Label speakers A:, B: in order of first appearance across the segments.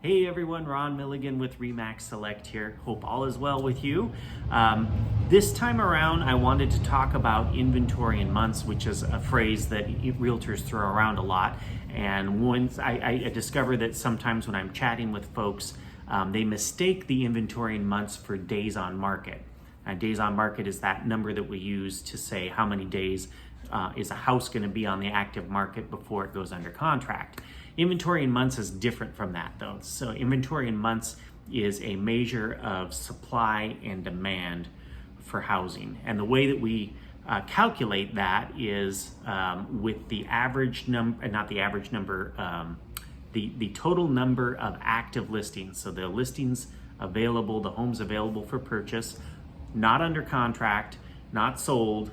A: Hey everyone, Ron Milligan with Remax Select here. Hope all is well with you. This time around, I wanted to talk about inventory in months, which is a phrase that realtors throw around a lot. And once I discovered that sometimes when I'm chatting with folks, they mistake the inventory in months for days on market. Days on market is that number that we use to say how many days is a house going to be on the active market before it goes under contract. Inventory in months is different from that though. So inventory in months is a measure of supply and demand for housing. And the way that we calculate that is with the average number, not the average number, the total number of active listings. So the listings available, the homes available for purchase, not under contract, not sold,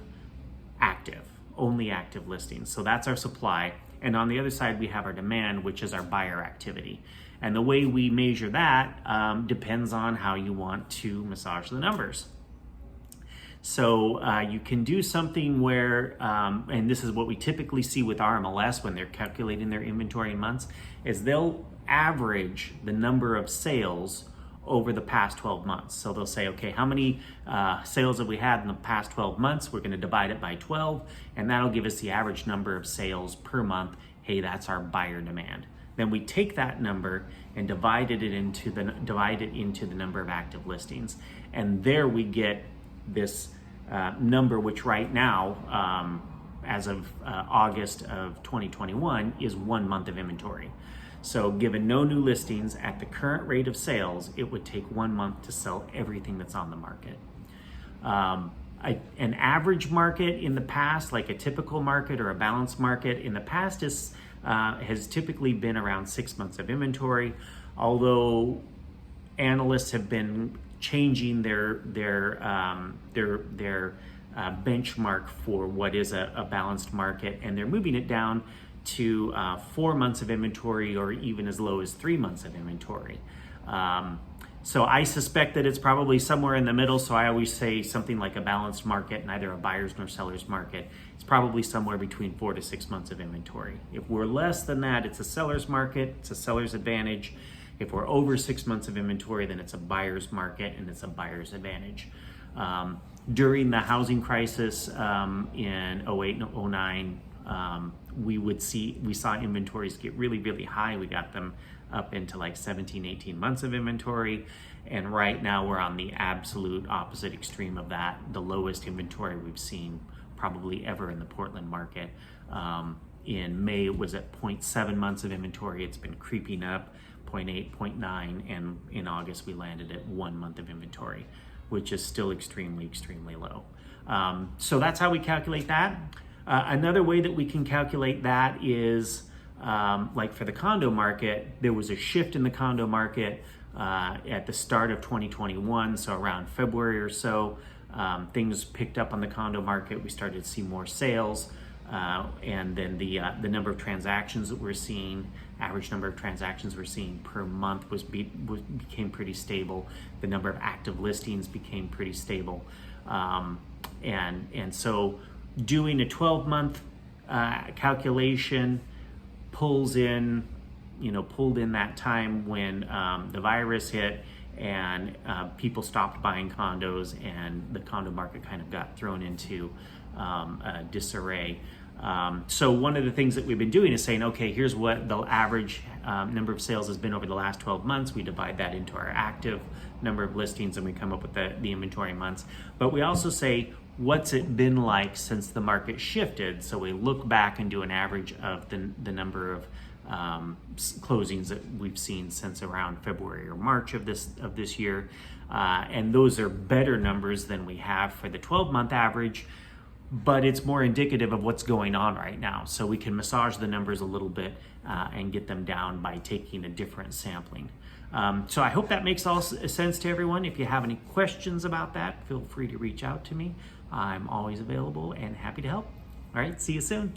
A: active, only active listings. So that's our supply. And on the other side, we have our demand, which is our buyer activity. And the way we measure that depends on how you want to massage the numbers. So you can do something where, and this is what we typically see with RMLS when they're calculating their inventory in months, is they'll average the number of sales over the past 12 months. So they'll say, okay, how many sales have we had in the past 12 months? We're going to divide it by 12, and that'll give us the average number of sales per month. Hey, that's our buyer demand. Then we take that number and divide it into the number of active listings, and there we get this number, which right now, as of August of 2021, is 1 month of inventory. So given no new listings at the current rate of sales, it would take 1 month to sell everything that's on the market. An average market in the past, like a typical market or a balanced market in the past, has typically been around 6 months of inventory, although analysts have been changing their benchmark for what is a balanced market, and they're moving it down to 4 months of inventory, or even as low as 3 months of inventory. So I suspect that it's probably somewhere in the middle. So I always say something like a balanced market, neither a buyer's nor seller's market. It's probably somewhere between 4 to 6 months of inventory. If we're less than that, it's a seller's market, it's a seller's advantage. If we're over 6 months of inventory, then it's a buyer's market and it's a buyer's advantage. During the housing crisis in 08 and 09, we saw inventories get really high. We got them up into like 17, 18 months of inventory. And right now we're on the absolute opposite extreme of that. The lowest inventory we've seen probably ever in the Portland market. In May it was at 0.7 months of inventory. It's been creeping up, 0.8, 0.9, and in August we landed at 1 month of inventory, which is still extremely low. So that's how we calculate that. Another way that we can calculate that is like for the condo market, there was a shift in the condo market at the start of 2021. So around February or so, things picked up on the condo market. We started to see more sales, and then the number of transactions that we're seeing, average number of transactions we're seeing per month became pretty stable. The number of active listings became pretty stable, and so doing a 12-month calculation pulled in that time when the virus hit and people stopped buying condos and the condo market kind of got thrown into disarray. So one of the things that we've been doing is saying, okay, here's what the average number of sales has been over the last 12 months. We divide that into our active number of listings and we come up with the inventory months. But we also say, what's it been like since the market shifted? So we look back and do an average of the number of closings that we've seen since around February or March of this year. And those are better numbers than we have for the 12-month average, but it's more indicative of what's going on right now. So we can massage the numbers a little bit and get them down by taking a different sampling. So I hope that makes all sense to everyone. If you have any questions about that, feel free to reach out to me. I'm always available and happy to help. All right, see you soon.